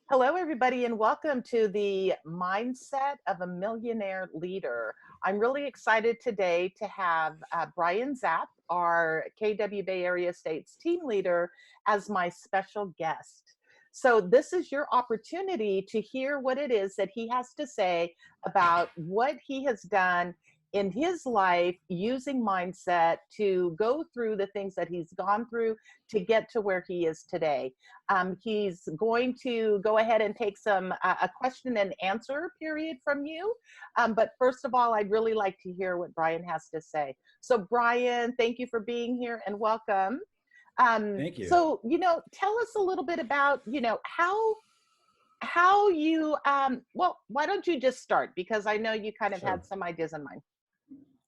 Hello, everybody, and welcome to the Mindset of a Millionaire Leader. I'm really excited today to have Bryon Zapf, our KW Bay Area State's team leader, as my special guest. So, this is your opportunity to hear what it is that he has to say about what he has done in his life using mindset to go through the things that he's gone through to get to where he is today. He's going to go ahead and take a question and answer period from you. But first of all, I'd really like to hear what Bryon has to say. So Bryon, thank you for being here and welcome. Thank you. So, tell us a little bit about, how you, well, why don't you just start? Because I know you kind of Sure. had some ideas in mind.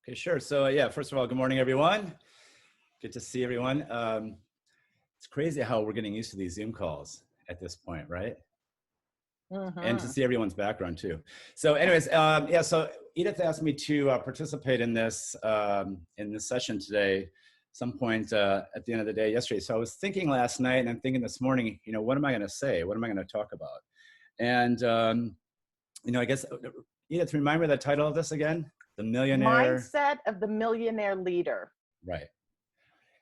Okay, sure. So yeah, first of all, good morning, everyone. Good to see everyone. It's crazy how we're getting used to these Zoom calls at this point, right? And to Mm-hmm. see everyone's background too. So anyways, so Edith asked me to participate in this session today, some point at the end of the day yesterday. So I was thinking last night and I'm thinking this morning, what am I going to say? What am I going to talk about? And, I guess, Edith, remind me of the title of this again? The Millionaire. Mindset of the Millionaire Leader. Right.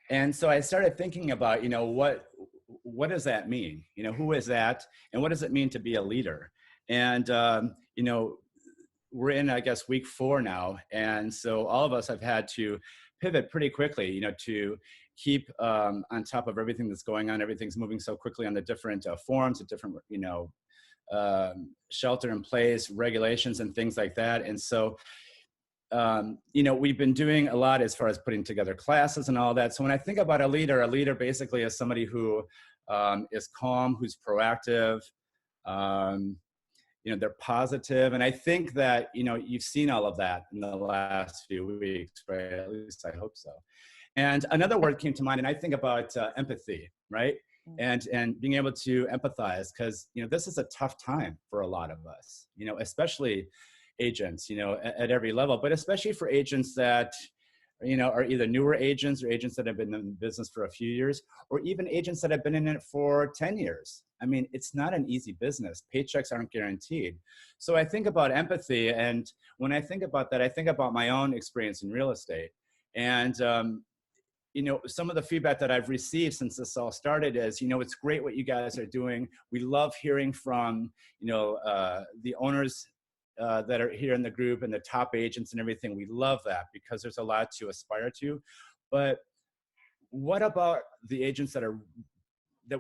And so I started thinking about, what does that mean? Who is that? And what does it mean to be a leader? And, we're in, I guess, week 4 now. And so all of us have had to pivot pretty quickly, to keep on top of everything that's going on. Everything's moving so quickly on the different forums, the different, shelter in place regulations and things like that. And so, we've been doing a lot as far as putting together classes and all that. So when I think about a leader basically is somebody who is calm, who's proactive, they're positive. And I think that, you've seen all of that in the last few weeks, right? At least I hope so. And another word came to mind, and I think about empathy, right? And being able to empathize, because, this is a tough time for a lot of us, especially agents, at every level, but especially for agents that, are either newer agents or agents that have been in business for a few years, or even agents that have been in it for 10 years. I mean, it's not an easy business. Paychecks aren't guaranteed. So I think about empathy. And when I think about that, I think about my own experience in real estate. And, some of the feedback that I've received since this all started is, it's great what you guys are doing. We love hearing from, the owners that are here in the group and the top agents and everything. We love that because there's a lot to aspire to. But what about the agents that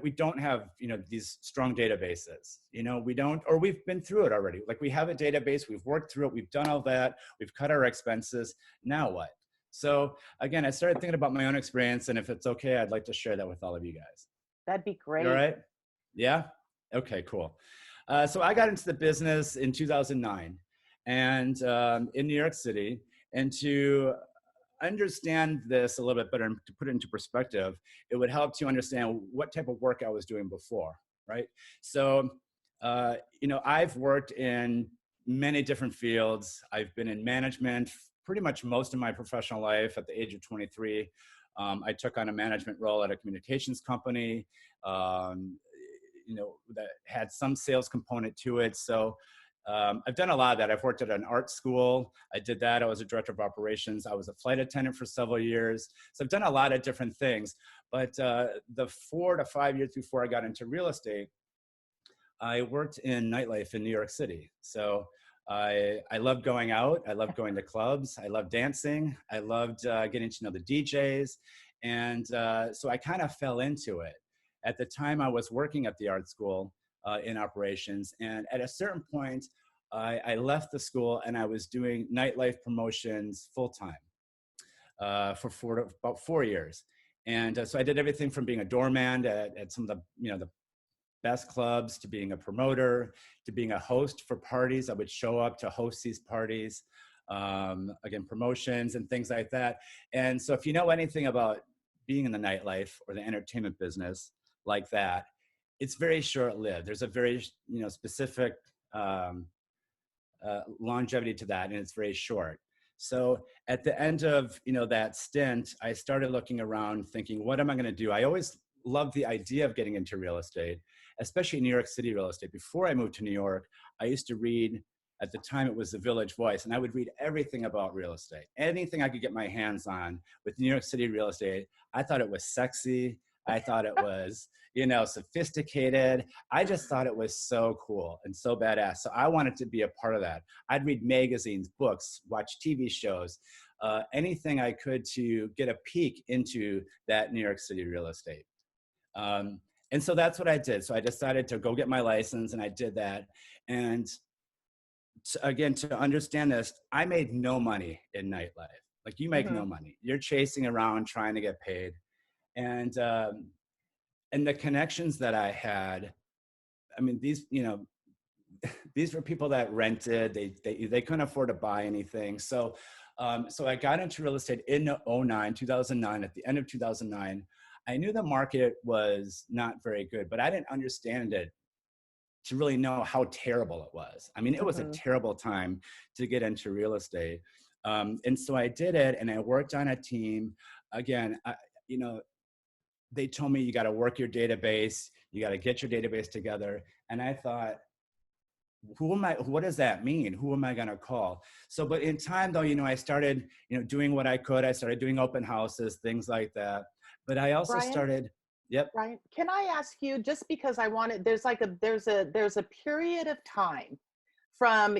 we don't have, these strong databases? We don't, or we've been through it already. Like, we have a database, we've worked through it, we've done all that, we've cut our expenses. Now what? So again, I started thinking about my own experience, and if it's okay, I'd like to share that with all of you guys. That'd be great. All right? Yeah? Okay, cool. So I got into the business in 2009 and in New York City. And to understand this a little bit better and to put it into perspective, it would help to understand what type of work I was doing before, right? So, I've worked in many different fields. I've been in management pretty much most of my professional life. At the age of 23, I took on a management role at a communications company. That had some sales component to it. So I've done a lot of that. I've worked at an art school. I did that. I was a director of operations. I was a flight attendant for several years. So I've done a lot of different things. But the 4 to 5 years before I got into real estate, I worked in nightlife in New York City. So I loved going out. I loved going to clubs. I loved dancing. I loved getting to know the DJs. And so I kind of fell into it. At the time, I was working at the art school in operations. And at a certain point, I left the school and I was doing nightlife promotions full-time for about 4 years. And so I did everything from being a doorman at some of the best clubs, to being a promoter, to being a host for parties. I would show up to host these parties, again, promotions and things like that. And so if you know anything about being in the nightlife or the entertainment business like that, it's very short-lived. There's a very, specific longevity to that, and it's very short. So at the end of, that stint, I started looking around thinking, what am I going to do? I always loved the idea of getting into real estate, especially New York City real estate. Before I moved to New York, I used to read, at the time it was the Village Voice, and I would read everything about real estate. Anything I could get my hands on with New York City real estate, I thought it was sexy. I thought it was, sophisticated. I just thought it was so cool and so badass. So I wanted to be a part of that. I'd read magazines, books, watch TV shows, anything I could to get a peek into that New York City real estate. And so that's what I did. So I decided to go get my license, and I did that. And again, to understand this, I made no money in nightlife. Like, you make no money. You're chasing around trying to get paid. And the connections that I had, I mean, these were people that rented. They couldn't afford to buy anything. So I got into real estate in 2009. At the end of 2009, I knew the market was not very good, but I didn't understand it to really know how terrible it was. I mean, it was a terrible time to get into real estate. And so I did it, and I worked on a team. Again, they told me, you got to work your database, you got to get your database together. And I thought, what does that mean? Who am I going to call? So, but in time though, I started, doing what I could. I started doing open houses, things like that. But I also Bryon? started, yep. Right. Can I ask you, just because I wanted, there's a period of time from,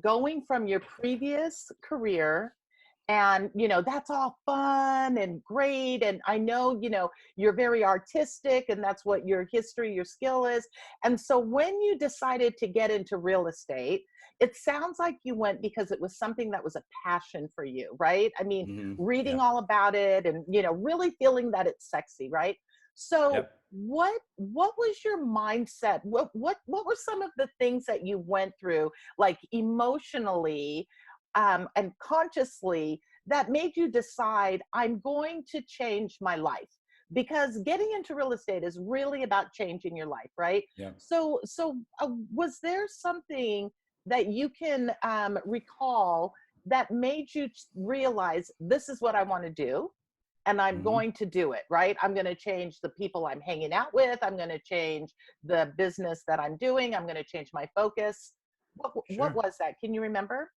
going from your previous career, and that's all fun and great, and I know you're very artistic, and that's what your history, your skill is. And so when you decided to get into real estate, it sounds like you went because it was something that was a passion for you, right? I mean, reading Yep. all about it, and really feeling that it's sexy, right? So Yep. what was your mindset? What were some of the things that you went through, like emotionally, and consciously, that made you decide, I'm going to change my life? Because getting into real estate is really about changing your life, right? Yep. So was there something that you can recall that made you realize, this is what I want to do, and I'm going to do it, right? I'm going to change the people I'm hanging out with. I'm going to change the business that I'm doing. I'm going to change my focus. What Sure. was that? Can you remember?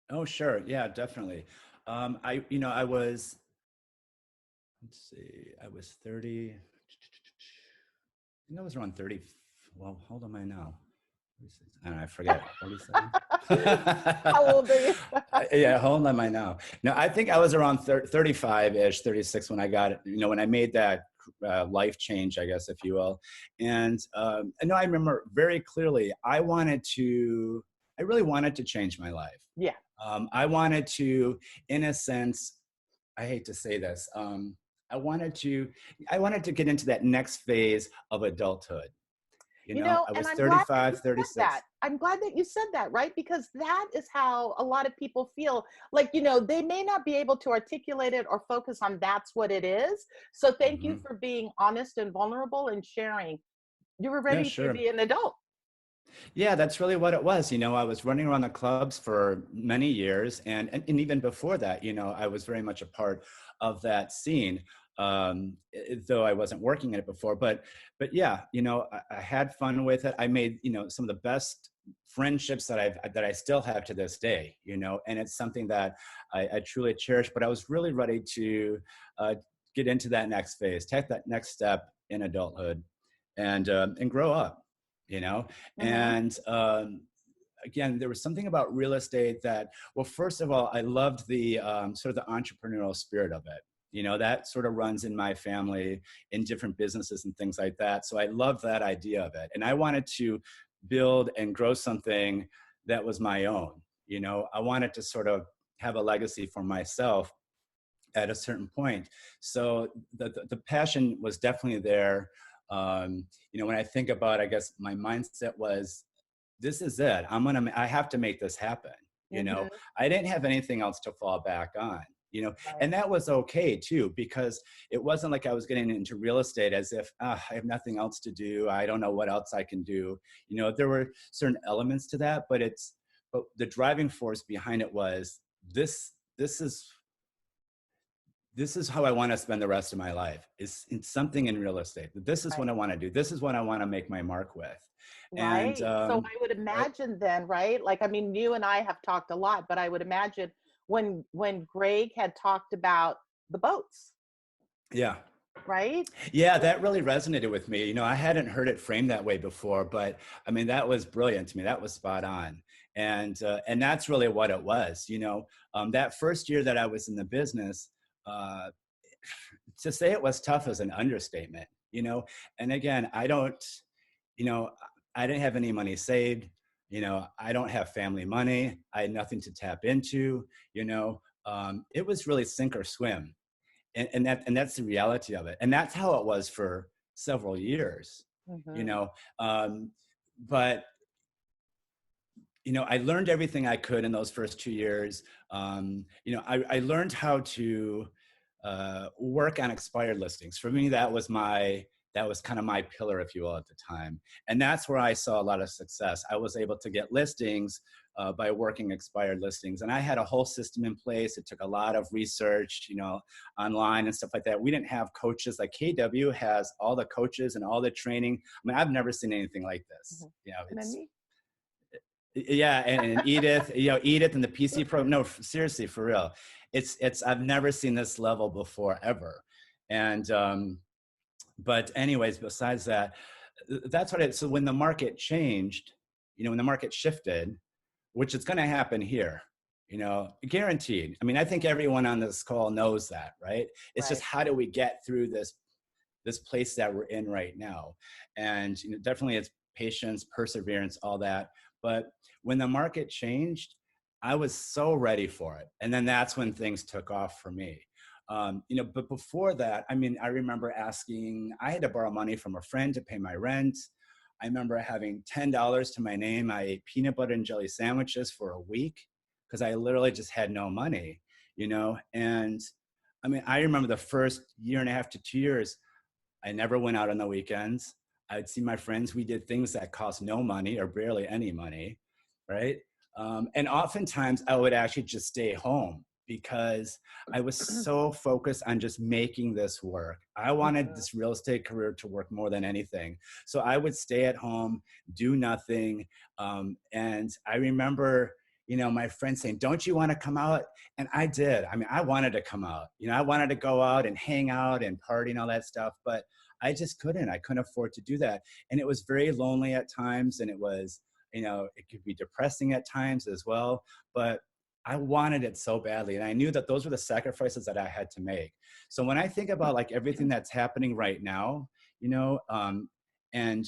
Oh, sure. Yeah, definitely. I was, let's see, I was 30. I think I was around 30. Well, how old am I now? 36. I don't know, I forget. 37? How old are you? Yeah, how old am I now? No, I think I was around 35-ish, 36 when I got it, when I made that life change, I guess, if you will. And no, I remember very clearly, I really wanted to change my life. Yeah. I wanted to, in a sense, I hate to say this, I wanted to get into that next phase of adulthood. I And was I'm glad that you 35, said that. 36. I'm glad that you said that, right? Because that is how a lot of people feel. Like, they may not be able to articulate it or focus on that's what it is. So thank you for being honest and vulnerable and sharing. You were Yeah, ready to sure. be an adult. Yeah, that's really what it was. I was running around the clubs for many years, and even before that, I was very much a part of that scene, though I wasn't working in it before. But yeah, I had fun with it. I made some of the best friendships that I still have to this day. And it's something that I truly cherish. But I was really ready to get into that next phase, take that next step in adulthood, and grow up. you know Mm-hmm. and again, there was something about real estate that, well, first of all, I loved the sort of the entrepreneurial spirit of it. That sort of runs in my family in different businesses and things like that. So I loved that idea of it, and I wanted to build and grow something that was my own. I wanted to sort of have a legacy for myself at a certain point. So the passion was definitely there. When I think about, I guess my mindset was, this is it. I have to make this happen. Mm-hmm. I didn't have anything else to fall back on, Right. and that was okay too, because it wasn't like I was getting into real estate as if I have nothing else to do. I don't know what else I can do. There were certain elements to that, but the driving force behind it was this is this is how I want to spend the rest of my life, is in something in real estate. This is what Right. I want to do. This is what I want to make my mark with. And Right. So I would right. imagine then, right? Like, I mean, you and I have talked a lot, but I would imagine when Greg had talked about the boats, Yeah. right? Yeah, that really resonated with me. I hadn't heard it framed that way before, but I mean, that was brilliant to me. That was spot on. And that's really what it was. That first year that I was in the business, uh, to say it was tough is an understatement. And again, you know, I didn't have any money saved. I don't have family money. I had nothing to tap into. It was really sink or swim, and that's the reality of it. And that's how it was for several years. You Hmm. know, um, but I learned everything I could in those first 2 years. I learned how to work on expired listings. For me, that was kind of my pillar, if you will, at the time. And that's where I saw a lot of success. I was able to get listings by working expired listings. And I had a whole system in place. It took a lot of research, online and stuff like that. We didn't have coaches like KW has all the coaches and all the training. I mean, I've never seen anything like this. Hmm. And then It's, me. yeah. And Edith, Edith and the PC pro, no, seriously, for real. I've never seen this level before ever. And, but anyways, besides that, that's so when the market changed, when the market shifted, which is going to happen here, guaranteed. I mean, I think everyone on this call knows that, right? It's just, Right. how do we get through this place that we're in right now? And definitely it's patience, perseverance, all that. But when the market changed, I was so ready for it. And then that's when things took off for me. But before that, I mean, I remember I had to borrow money from a friend to pay my rent. I remember having $10 to my name. I ate peanut butter and jelly sandwiches for a week because I literally just had no money. And I mean, I remember the first year and a half to 2 years, I never went out on the weekends. I'd see my friends. We did things that cost no money or barely any money, right? And oftentimes I would actually just stay home because I was so focused on just making this work. I wanted Hmm. this real estate career to work more than anything. So I would stay at home, do nothing. And I remember, my friend saying, "Don't you want to come out?" And I did. I mean, I wanted to come out. I wanted to go out and hang out and party and all that stuff, but I just couldn't. I couldn't afford to do that. And it was very lonely at times. And it could be depressing at times as well. But I wanted it so badly. And I knew that those were the sacrifices that I had to make. So when I think about like everything that's happening right now, and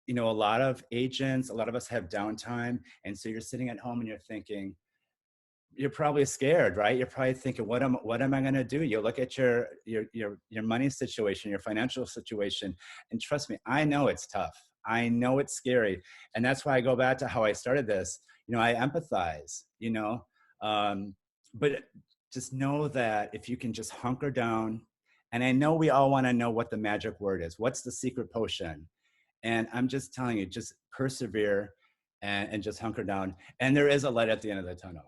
a lot of agents, a lot of us have downtime. And so you're sitting at home and you're thinking, you're probably scared, right? You're probably thinking, what am I going to do? You look at your money situation, your financial situation, and trust me, I know it's tough. I know it's scary. And that's why I go back to how I started this. I empathize, um, but just know that if you can just hunker down, and I know we all want to know what the magic word is. What's the secret potion? And I'm just telling you, just persevere and just hunker down. And there is a light at the end of the tunnel.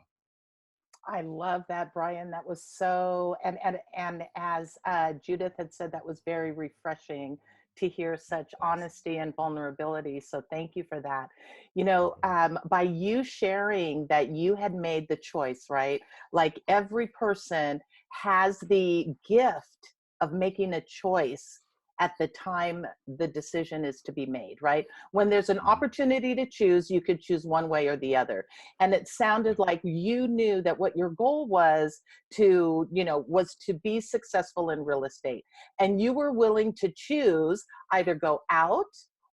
I love that, Bryon. That was and as Judith had said, that was very refreshing to hear such Yes. honesty and vulnerability. So thank you for that. Mhm. By you sharing that you had made the choice, right? Like every person has the gift of making a choice at the time the decision is to be made, right? When there's an Mhm. opportunity to choose, you could choose one way or the other. And it sounded like you knew that what your goal was was to be successful in real estate, and you were willing to choose either go out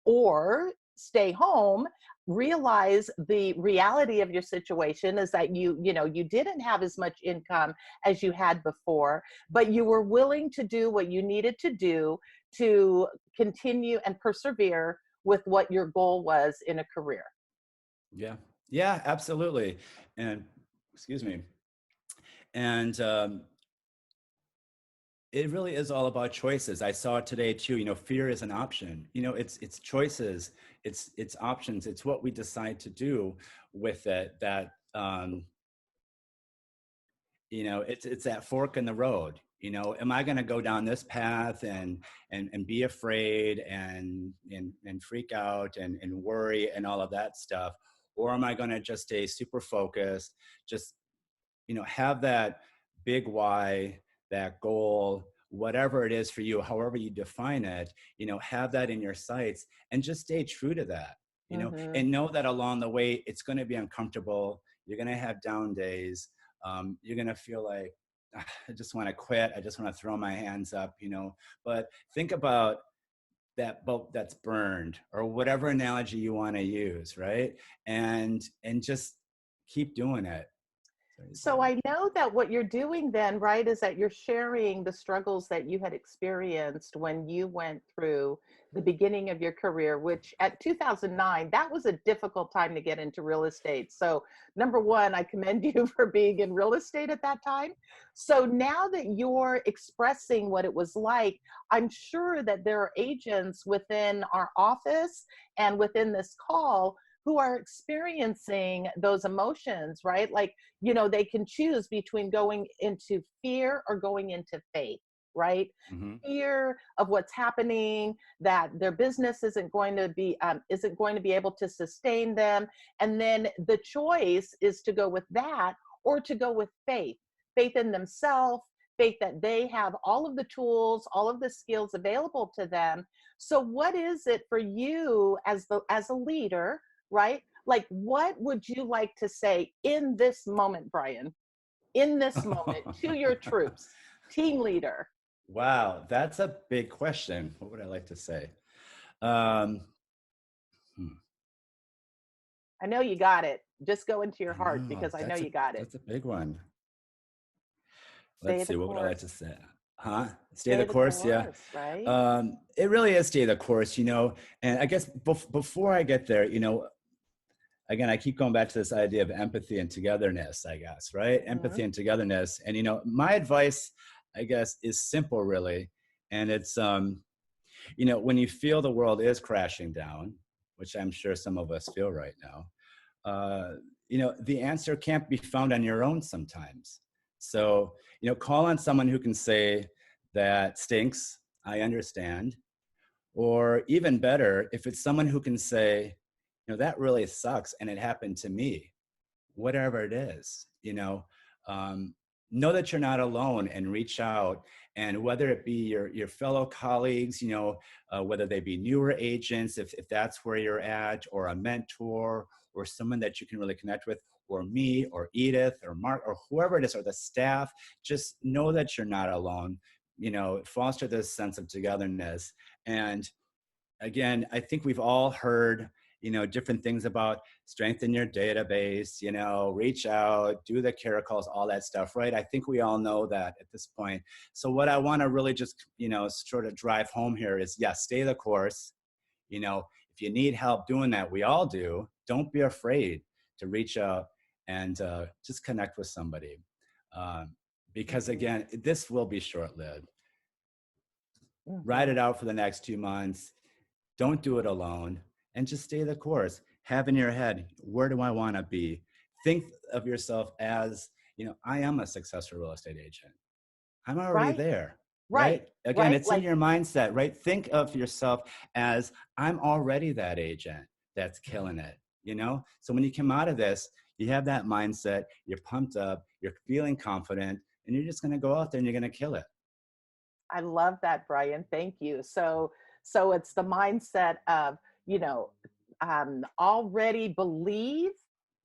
or stay home. Realize the reality of your situation is that you didn't have as much income as you had before, but you were willing to do what you needed to do to continue and persevere with what your goal was in a career. Yeah. Yeah, absolutely. And excuse me. And it really is all about choices. I saw it today too. Fear is an option. It's choices. It's options. It's what we decide to do with it. That it's that fork in the road. You know, am I going to go down this path and be afraid and freak out and worry and all of that stuff? Or am I going to just stay super focused, just, you know, have that big why, that goal, whatever it is for you, however you define it, you know, have that in your sights and just stay true to that, you know, Mm-hmm. and know that along the way, it's going to be uncomfortable. You're going to have down days. You're going to feel like, "Ah, I just want to quit. I just want to throw my hands up, you know, but think about that boat that's burned or whatever analogy you want to use. Right. And just keep doing it. Sorry, go So ahead. I know that what you're doing then, right, is that you're sharing the struggles that you had experienced when you went through the beginning of your career, which at 2009, that was a difficult time to get into real estate. So, number one, I commend you for being in real estate at that time. So now that you're expressing what it was like, I'm sure that there are agents within our office and within this call who are experiencing those emotions, right? Like, you know, they can choose between going into fear or going into faith, right? Mhm. Fear of what's happening, that their business isn't going to be able to sustain them, and then the choice is to go with that or to go with faith, faith in themselves, faith that they have all of the tools, all of the skills available to them. So what is it for you as a leader, right? Like, what would you like to say in this moment, Bryon, in this moment to your troops, team leader? Wow, that's a big question. What would I like to say? Um, hmm, I know you got it. Just go into your I heart know because I know you got it. that's a big one. Stay Let's the see, what would I like to course. say? Huh? Stay the Stay the course, yeah. course, right? It really is stay the course, you know. And I guess before I get there, you know, again, I keep going back to this idea of empathy and togetherness, I guess, right? Mm-hmm. Empathy and togetherness. And, you know, my advice, I guess, is simple, really. And it's, you know, when you feel the world is crashing down, which I'm sure some of us feel right now, uh, you know, the answer can't be found on your own sometimes. So, you know, call on someone who can say, that stinks, I understand. Or even better, if it's someone who can say, you know, that really sucks and it happened to me, whatever it is, you um, know that you're not alone and reach out. And whether it be your fellow colleagues, you know, whether they be newer agents, if that's where you're at, or a mentor, or someone that you can really connect with, or me, or Edith, or Mark, or whoever it is, or the staff, just know that you're not alone. You know, foster this sense of togetherness. And again, I think we've all heard, you know, different things about strengthen your database, you know, reach out, do the care calls, all that stuff, right? I think we all know that at this point. So what I want to really just, you know, sort of drive home here is, yes, stay the course. You know, if you need help doing that, we all do. Don't be afraid to reach out and just connect with somebody. Um, because Mm-hmm. again, this will be short-lived. Ride Mm-hmm. it out for the next 2 months. Don't do it alone, and just stay the course. Have in your head, where do I want to be? Think of yourself as, you know, I am a successful real estate agent. I'm already Right, there, right, right? Again, right. it's in Like, your mindset, right? Think of yourself as, I'm already that agent that's killing it, you know? So when you come out of this, you have that mindset, you're pumped up, you're feeling confident, and you're just going to go out there and you're going to kill it. I love that, Bryon. Thank you. So it's the mindset of, you know, already believe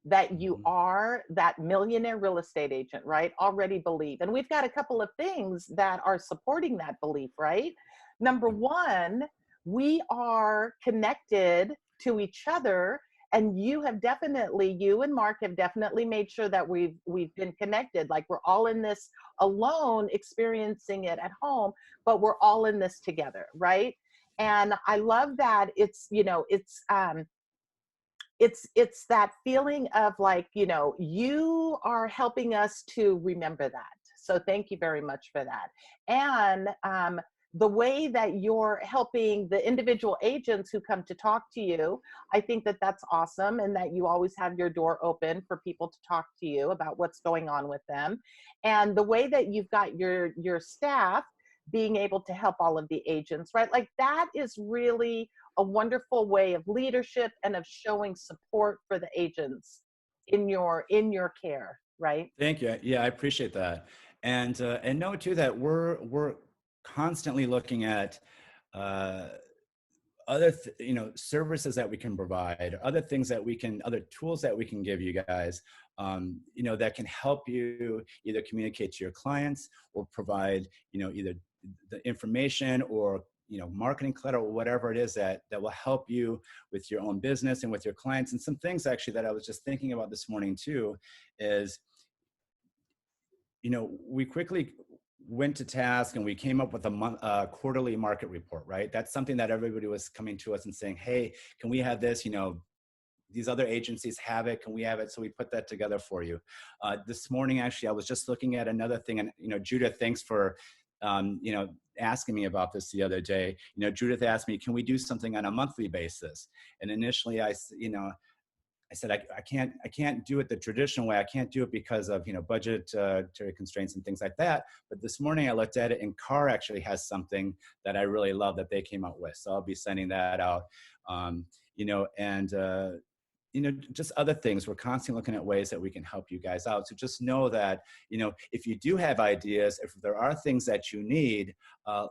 that you Mhm. are that millionaire real estate agent, right? Already believe. And we've got a couple of things that are supporting that belief, right? Number one, we are connected to each other. And you and Mark have definitely made sure that we've been connected. Like, we're all in this alone experiencing it at home, but we're all in this together, right? And I love that it's that feeling of, like, you know, you are helping us to remember that. So thank you very much for that. And the way that you're helping the individual agents who come to talk to you, I think that that's awesome, and that you always have your door open for people to talk to you about what's going on with them. And the way that you've got your staff being able to help all of the agents, right? Like that is really a wonderful way of leadership and of showing support for the agents in your care, right? Thank you. Yeah, I appreciate that. And know too that we're constantly looking at uh, services that we can provide, other things that we can, other tools that we can give you guys, that can help you either communicate to your clients or provide, either the information or marketing collateral or whatever it is that will help you with your own business and with your clients. And some things actually that I was just thinking about this morning too is, we quickly went to task and we came up with a quarterly market report, right? That's something that everybody was coming to us and saying, hey, can we have this? These other agencies have it. Can we have it? So we put that together for you. This morning, actually, I was just looking at another thing, and Judith, thanks for asking me about this the other day. Judith asked me, can we do something on a monthly basis? And initially, I said, I can't do it the traditional way. I can't do it because of, budgetary constraints and things like that. But this morning I looked at it, and CAR actually has something that I really love that they came out with. So I'll be sending that out, just other things. We're constantly looking at ways that we can help you guys out. So just know that, if you do have ideas, if there are things that you need,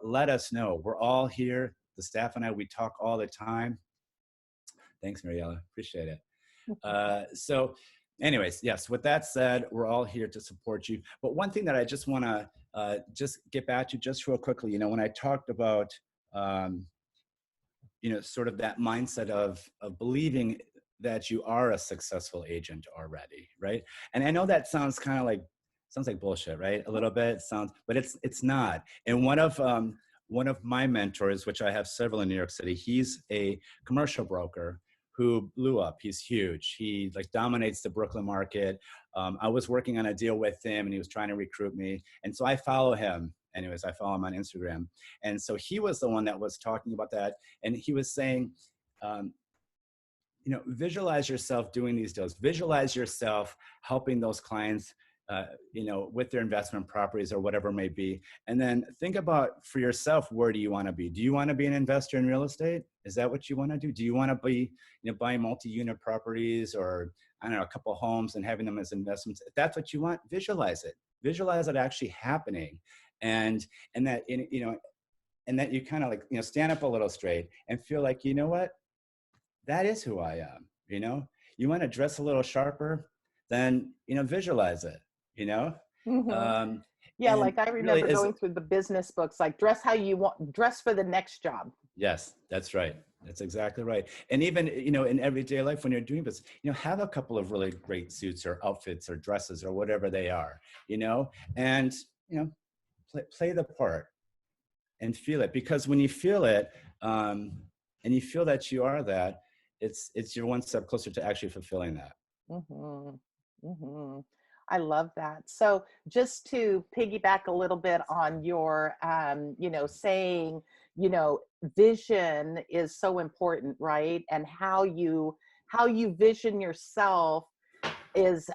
let us know. We're all here. The staff and I, we talk all the time. Thanks, Mariella. Appreciate it. So anyways, yes, with that said, we're all here to support you. But one thing that I just want to just get back to just real quickly, when I talked about, sort of that mindset of believing that you are a successful agent already, right? And I know that sounds like bullshit, right? A little bit but it's not. And one of my mentors, which I have several in New York City, he's a commercial broker who blew up. He's huge. He dominates the Brooklyn market. I was working on a deal with him and he was trying to recruit me. And so I follow him. Anyways, I follow him on Instagram. And so he was the one that was talking about that. And he was saying, visualize yourself doing these deals. Visualize yourself helping those clients, with their investment properties or whatever it may be. And then think about for yourself, where do you want to be? Do you want to be an investor in real estate? Is that what you want to do? Do you want to be, buying multi-unit properties or, I don't know, a couple of homes and having them as investments? If that's what you want, visualize it. Visualize it actually happening. And that, and that you kind of stand up a little straight and feel like, you know what? That is who I am. You want to dress a little sharper, then, visualize it. Mm-hmm. Yeah, like I remember going through the business books, like dress how you want, dress for the next job. Yes, that's right. That's exactly right. And even, in everyday life when you're doing this, have a couple of really great suits or outfits or dresses or whatever they are, and, play the part and feel it. Because when you feel it, and you feel that you are that, it's you're one step closer to actually fulfilling that. Mm-hmm. Mm-hmm. I love that. So just to piggyback a little bit on your, saying, vision is so important, right? And how you vision yourself is,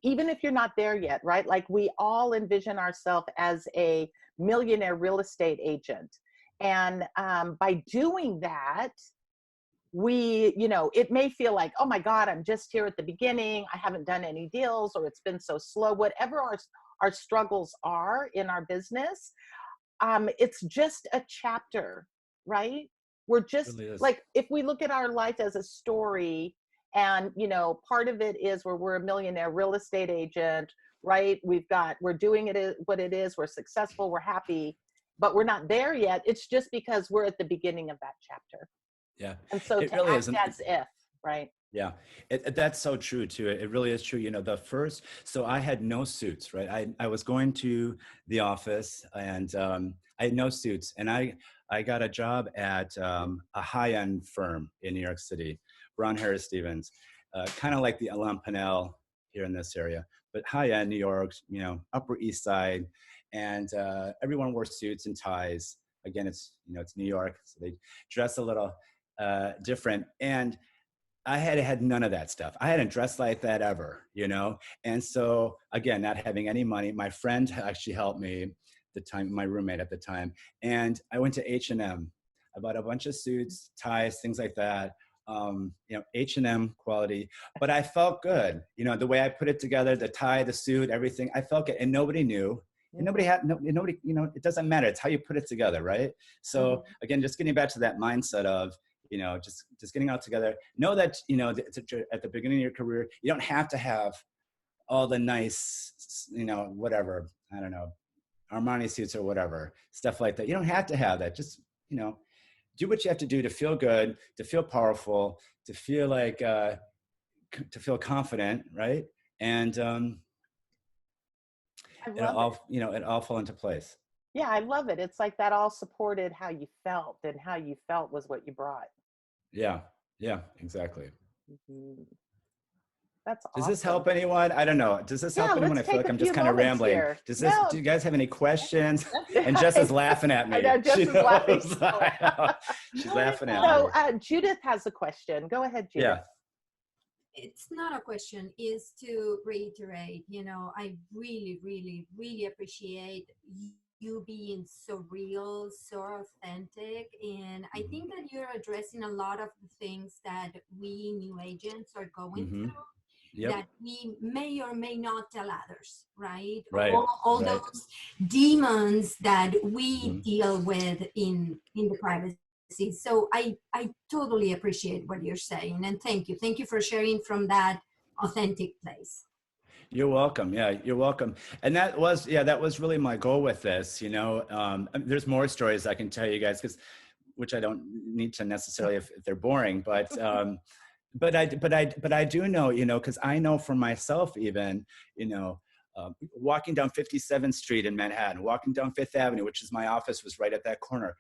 even if you're not there yet, right? Like we all envision ourselves as a millionaire real estate agent. And by doing that, it may feel like, oh my God, I'm just here at the beginning. I haven't done any deals, or it's been so slow. Whatever our struggles are in our business, it's just a chapter, right? We're just Really is. like, if we look at our life as a story, and part of it is where we're a millionaire real estate agent, right? We're doing it what it is. We're successful. We're happy, but we're not there yet. It's just because we're at the beginning of that chapter. Yeah. And so it to really act is. as if, right? Yeah, that's so true too. It really is true. So I had no suits, right? I was going to the office and I had no suits, and I got a job at a high-end firm in New York City, Brown Harris Stevens, kind of like the Alain Pinel here in this area, but high-end New York, Upper East Side, and everyone wore suits and ties. again, it's, it's New York, so they dress a little different. And I had had none of that stuff. I hadn't dressed like that ever, And so again, not having any money, my friend actually helped me at the time, my roommate at the time. And I went to H&M. I bought a bunch of suits, ties, things like that. H&M quality, but I felt good. The way I put it together, the tie, the suit, everything, I felt good. And nobody knew. And nobody, it doesn't matter. It's how you put it together, right? So again, just getting back to that mindset of, just getting out together. Know that, at the beginning of your career, you don't have to have all the nice, whatever, I don't know, Armani suits or whatever, stuff like that. You don't have to have that. Just, do what you have to do to feel good, to feel powerful, to feel like, to feel confident, right? And it all fall into place. Yeah, I love it. It's like that all supported how you felt, and how you felt was what you brought. Yeah, exactly. That's awesome. Does this help anyone? I don't know. Does this help anyone? I feel like I'm just kind of rambling. Here. Do you guys have any questions? And Jess is laughing at me. I know, Jess is laughing. She's laughing at me. So Judith has a question. Go ahead, Judith. Yeah. It's not a question, is to reiterate, I really, really, really appreciate you being so real, so authentic. And I think that you're addressing a lot of the things that we new agents are going through. Yep. That we may or may not tell others, right? All those demons that we deal with in the privacy. So I totally appreciate what you're saying, and thank you. Thank you for sharing from that authentic place. You're welcome. Yeah, you're welcome. And that was really my goal with this. There's more stories I can tell you guys, which I don't need to necessarily if they're boring, but but I do know, because I know for myself even, walking down 57th Street in Manhattan, walking down Fifth Avenue, which is my office, was right at that corner.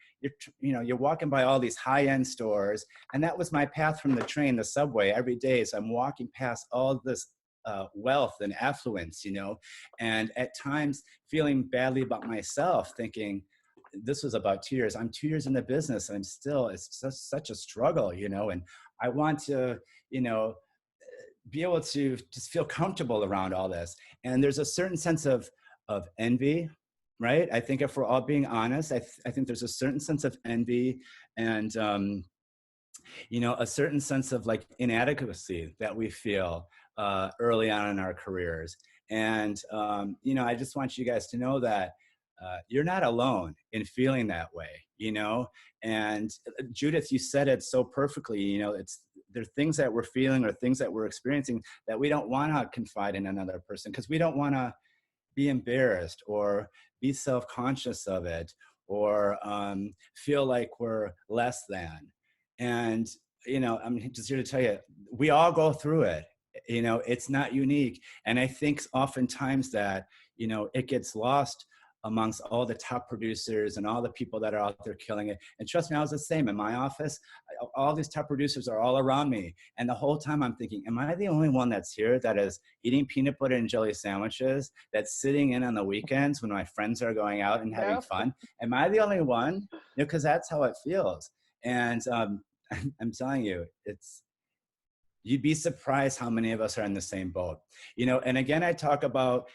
You're walking by all these high-end stores, and that was my path from the train, the subway, every day. So I'm walking past all this wealth and affluence, and at times feeling badly about myself, thinking, this was about 2 years. I'm 2 years in the business, and it's such a struggle, and I want to, be able to just feel comfortable around all this. And there's a certain sense of envy, right? I think if we're all being honest, I think there's a certain sense of envy and, a certain sense of like inadequacy that we feel early on in our careers. And, I just want you guys to know that you're not alone in feeling that way, and Judith, you said it so perfectly, there are things that we're feeling or things that we're experiencing that we don't want to confide in another person because we don't want to be embarrassed or be self-conscious of it or feel like we're less than. And, I'm just here to tell you, we all go through it. It's not unique. And I think oftentimes that, it gets lost amongst all the top producers and all the people that are out there killing it. And trust me, I was the same in my office. All these top producers are all around me. And the whole time I'm thinking, am I the only one that's here that is eating peanut butter and jelly sandwiches, that's sitting in on the weekends when my friends are going out and having fun? Am I the only one? Because that's how it feels. And I'm telling you, you'd be surprised how many of us are in the same boat. And again, I talk about,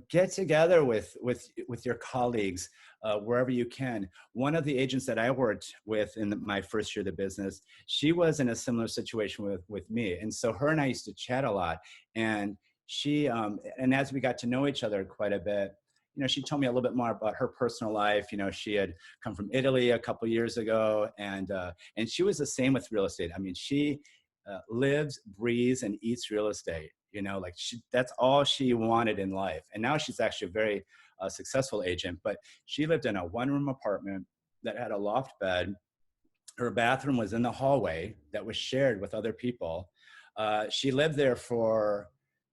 get together with your colleagues wherever you can. One of the agents that I worked with in my first year of the business, she was in a similar situation with me. And so her and I used to chat a lot. And she, and as we got to know each other quite a bit, she told me a little bit more about her personal life. She had come from Italy a couple years ago, and she was the same with real estate. I mean, she lives, breathes, and eats real estate. That's all she wanted in life. And now she's actually a very successful agent, but she lived in a one-room apartment that had a loft bed. Her bathroom was in the hallway that was shared with other people. She lived there for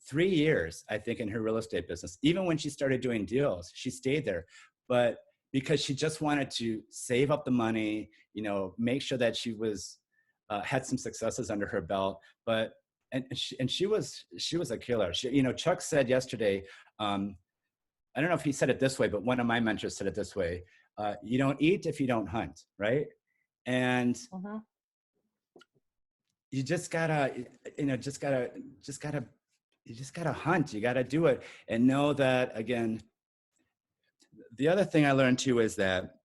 3 years, I think, in her real estate business. Even when she started doing deals, she stayed there. But because she just wanted to save up the money, make sure that she was had some successes under her belt. But she was a killer. Chuck said yesterday, I don't know if he said it this way, but one of my mentors said it this way. you don't eat if you don't hunt, right? And Mm-hmm. you just gotta, you just gotta hunt. You gotta do it, and know that again. The other thing I learned too is that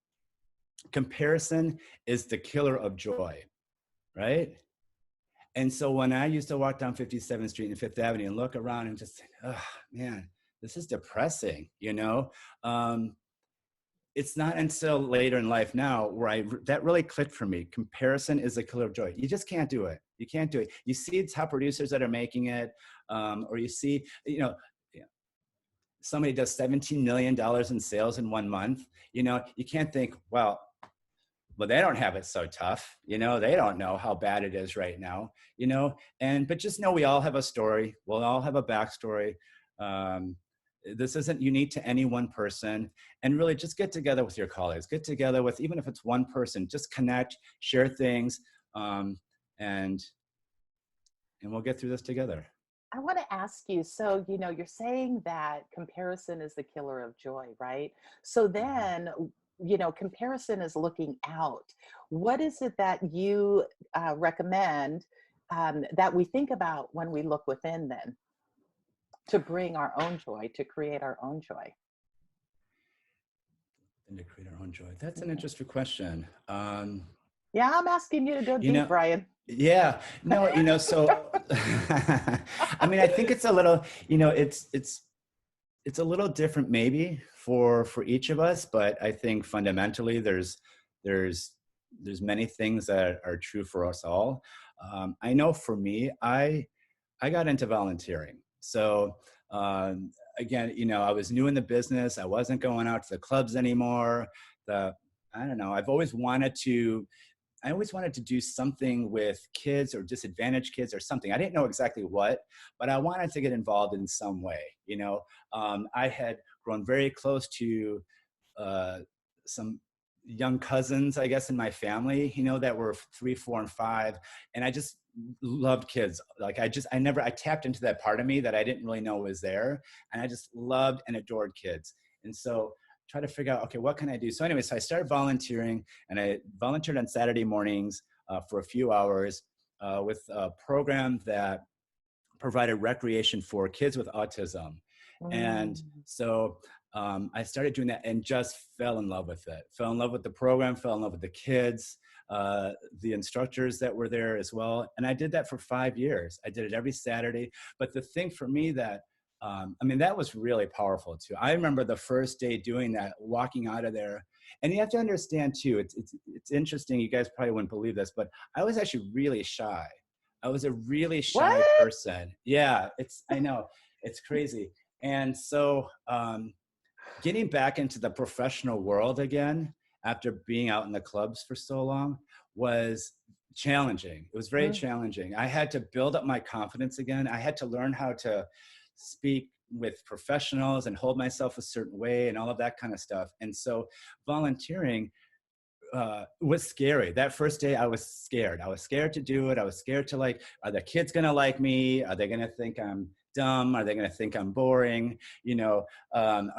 comparison is the killer of joy, right? And so when I used to walk down 57th Street and Fifth Avenue and look around and just think, oh man, this is depressing, you know? It's not until later in life now where that really clicked for me. Comparison is the killer of joy. You just can't do it. You can't do it. You see top producers that are making it, or you see, somebody does $17 million in sales in 1 month. You can't think, well, they don't have it so tough. They don't know how bad it is right now, but just know we all have a story. We'll all have a backstory. This isn't unique to any one person, and really just get together with your colleagues, get together with, even if it's one person, just connect, share things, and we'll get through this together. I want to ask you, so, you're saying that comparison is the killer of joy, right? So then, comparison is looking out. What is it that you recommend that we think about when we look within then to bring our own joy, to create our own joy? And to create our own joy. That's an interesting question. Yeah, I'm asking you to go deep, Bryon. Yeah, no, so, I mean, I think it's a little, it's a little different maybe for each of us, but I think fundamentally there's many things that are true for us all. I know for me, I got into volunteering. So, again, I was new in the business. I wasn't going out to the clubs anymore. I don't know, I always wanted to do something with kids or disadvantaged kids or something. I didn't know exactly what, but I wanted to get involved in some way. I had grown very close to some young cousins, I guess, in my family, that were 3, 4, and 5. And I just loved kids. Like I tapped into that part of me that I didn't really know was there. And I just loved and adored kids. And so try to figure out, okay, what can I do? So anyway, so I started volunteering, and I volunteered on Saturday mornings for a few hours with a program that provided recreation for kids with autism. And so I started doing that and just fell in love with it. Fell in love with the program, fell in love with the kids, the instructors that were there as well. And I did that for 5 years. I did it every Saturday. But the thing for me that, that was really powerful too. I remember the first day doing that, walking out of there. And you have to understand too, it's interesting. You guys probably wouldn't believe this, but I was actually really shy. I was a really shy person. Yeah, I know, it's crazy. And so getting back into the professional world again after being out in the clubs for so long was challenging. It was very challenging. I had to build up my confidence again. I had to learn how to speak with professionals and hold myself a certain way and all of that kind of stuff. And so volunteering was scary. That first day I was scared. I was scared to do it. I was scared to are the kids going to like me? Are they going to think I'm dumb? Are they going to think I'm boring? Are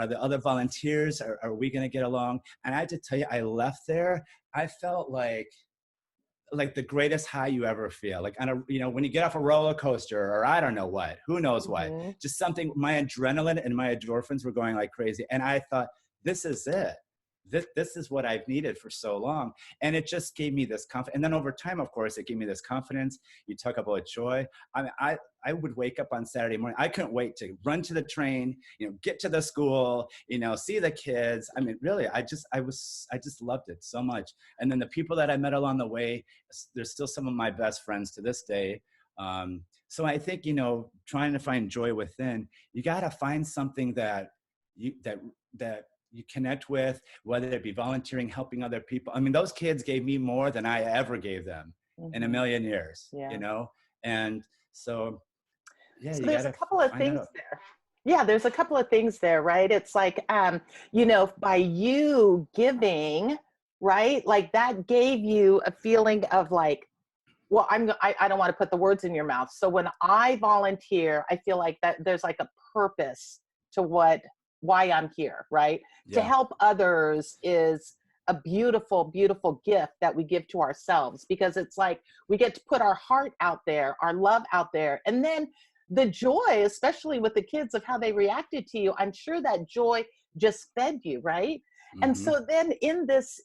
the other volunteers, are we going to get along? And I had to tell you, I left there, I felt like the greatest high you ever feel. Like on a, when you get off a roller coaster, or I don't know what, who knows what, just something, my adrenaline and my endorphins were going like crazy. And I thought, this is it. This is what I've needed for so long. And it just gave me this confidence. And then over time, of course, it gave me this confidence. You talk about joy. I mean, I would wake up on Saturday morning. I couldn't wait to run to the train, get to the school, see the kids. I mean, really, I just loved it so much. And then the people that I met along the way, they're still some of my best friends to this day. So I think, trying to find joy within, you got to find something that you connect with, whether it be volunteering, helping other people. I mean, those kids gave me more than I ever gave them in a million years, And so, yeah, so you there's gotta a couple of find things out. there. Yeah, there's a couple of things there, right? It's like, by you giving, right? Like that gave you a feeling of like, well, I don't want to put the words in your mouth. So when I volunteer, I feel like that there's like a purpose to why I'm here, right? Yeah. To help others is a beautiful, beautiful gift that we give to ourselves, because it's like we get to put our heart out there, our love out there. And then the joy, especially with the kids, of how they reacted to you, I'm sure that joy just fed you, right? And Mm-hmm. so then in this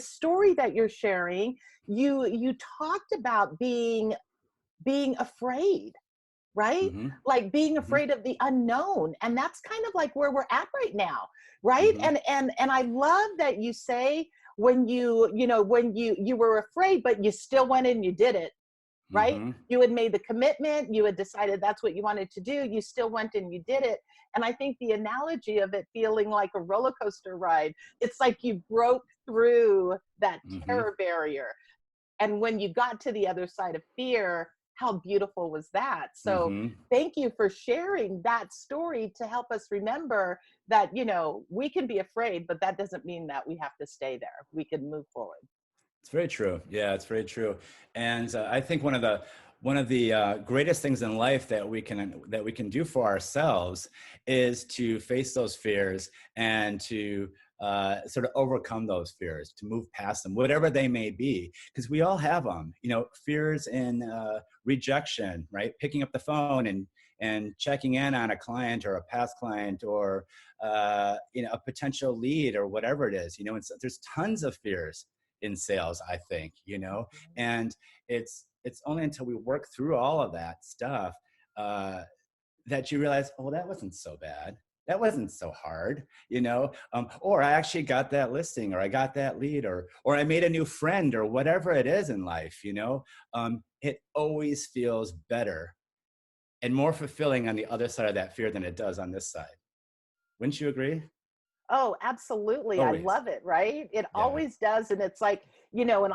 story that you're sharing, you talked about being afraid, right? Mm-hmm. Like being Mm-hmm. afraid of the unknown. And that's kind of like where we're at right now, right? Mm-hmm. And I love that you say, when you were afraid, but you still went and you did it, right? Mm-hmm. You had made the commitment, you had decided that's what you wanted to do, you still went and you did it. And I think the analogy of it feeling like a roller coaster ride, it's like you broke through that Mm-hmm. terror barrier. And when you got to the other side of fear, how beautiful was that? So Mm-hmm. thank you for sharing that story to help us remember that, we can be afraid, but that doesn't mean that we have to stay there. We can move forward. It's very true. Yeah, it's very true. And I think one of the greatest things in life that we can do for ourselves is to face those fears and to sort of overcome those fears, to move past them, whatever they may be, because we all have them. Fears in rejection, right? Picking up the phone and checking in on a client or a past client, or a potential lead, or whatever it is. And so there's tons of fears in sales, I think, and it's only until we work through all of that stuff that you realize, oh, that wasn't so bad. That wasn't so hard, or I actually got that listing, or I got that lead, or I made a new friend, or whatever it is in life, it always feels better and more fulfilling on the other side of that fear than it does on this side. Wouldn't you agree? Oh, absolutely. I Always. love it, right? It Yeah. always does. And it's like, and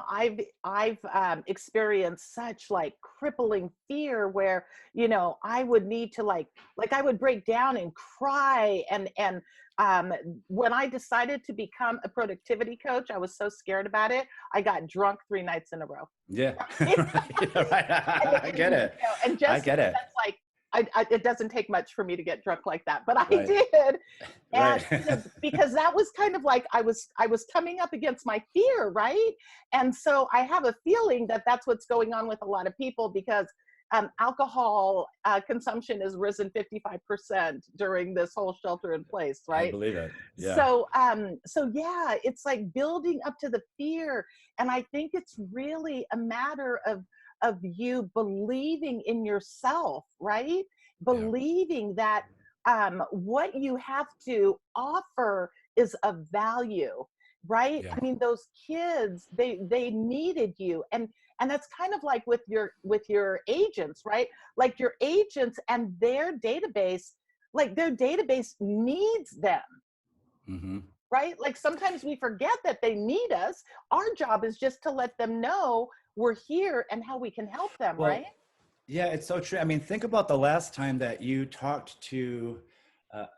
I've experienced such like crippling fear where, I would need to I would break down and cry. And when I decided to become a productivity coach, I was so scared about it. I got drunk 3 nights in a row. Yeah. Right. Right. I get it. And I just get it. that's like, it doesn't take much for me to get drunk like that, but I Right. did. And Right. because that was kind of like I was coming up against my fear, right? And so I have a feeling that that's what's going on with a lot of people, because alcohol consumption has risen 55% during this whole shelter in place, I right? believe it. Yeah. So yeah, it's like building up to the fear. And I think it's really a matter of you believing in yourself, right? Yeah. Believing that what you have to offer is of value, right? Yeah. I mean, those kids, they needed you. And that's kind of like with your agents, right? Like your agents and their database, like their database needs them, Mm-hmm. right? Like sometimes we forget that they need us. Our job is just to let them know we're here and how we can help them, right? Well, yeah, it's so true. I mean, think about the last time that you talked to,